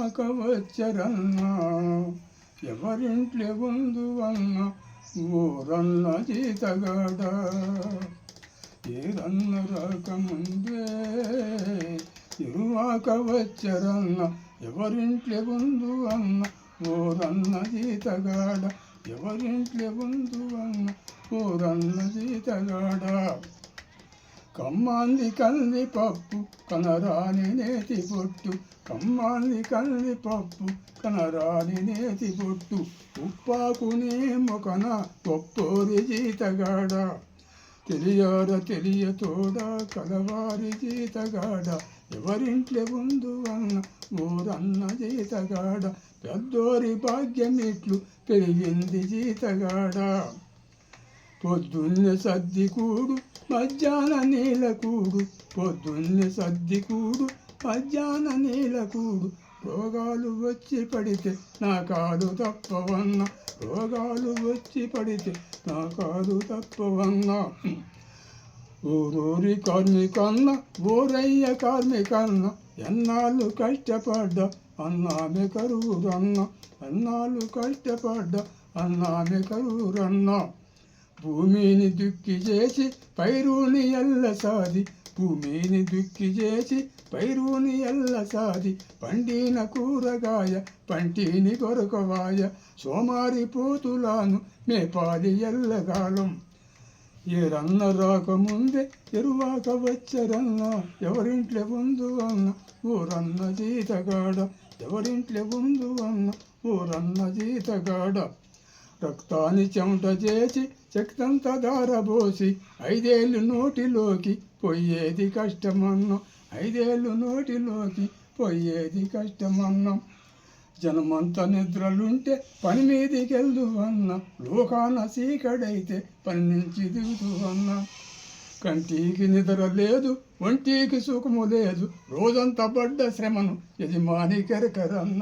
ఎరువాక వచ్చరన్నా ఎవరింట్లే ఉందు అన్న ఊరన్న జీతగాడ ఏదన్న రాకముందే ఎరువాక వచ్చరన్న ఎవరింట్లే ఉందు అన్న ఊరన్న జీతగాడ ఎవరింట్లే ఉందు అన్న ఊరన్న జీతగాడ కమ్మాంది కంది పప్పు కనరాని నేతి పొట్టు కమ్మాంది కంది పప్పు కనరాని నేతి పొట్టు ఉప్పాకునే మొకన గొప్పోరి జీతగాడ తెలియతోడా కలవారి జీతగాడ ఎవరింట్లే ఉందు అన్న ఊరన్న జీతగాడ పెద్దోరి భాగ్యమిట్లు పెరిగింది జీతగాడ పొద్దున్నే సద్దికూడు మధ్యాహ్న నీలకూడు పొద్దున్నే సద్దికూడు మధ్యాహ్న నీలకూడు రోగాలు వచ్చి పడితే నా కాలు తప్పవన్న రోగాలు వచ్చి పడితే నా కాలు తప్పవన్న ఊరూరి కార్మికన్న ఊరయ్య కార్మికన్న ఎన్నాళ్ళు కష్టపడ్డా అన్నామె కరువురన్న ఎన్నాళ్ళు కష్టపడ్డా అన్నామె కరువురన్న భూమిని దుక్కి చేసి పైరుని ఎల్లసాది భూమిని దుక్కి చేసి పైరుని ఎల్లసాది పండిన కూరగాయ పంటిని కొరకవాయ సోమారి పోతులాను మేపాలి ఎల్లగాలం ఏరన్న రాకముందే ఎరువాక వచ్చరన్న ఎవరింట్లే ఉందు అన్న ఊరన్న జీతగాడ ఎవరింట్లే ఉందు అన్న ఊరన్న జీతగాడ రక్తాన్ని చెమట చేసి శక్తంతా దారబోసి 5 ఏళ్ళు నోటిలోకి పోయేది కష్టమన్నం 5 ఏళ్ళు నోటిలోకి పోయేది కష్టమన్నం జనమంతా నిద్రలుంటే పని మీదికి వెళ్దు అన్న లోకాన సీకడైతే పని నుంచి దిగుతూ అన్న కంటికి నిద్ర లేదు ఒంటికి సుఖము లేదు రోజంతా పడ్డ శ్రమను యజమాని కెరకరన్న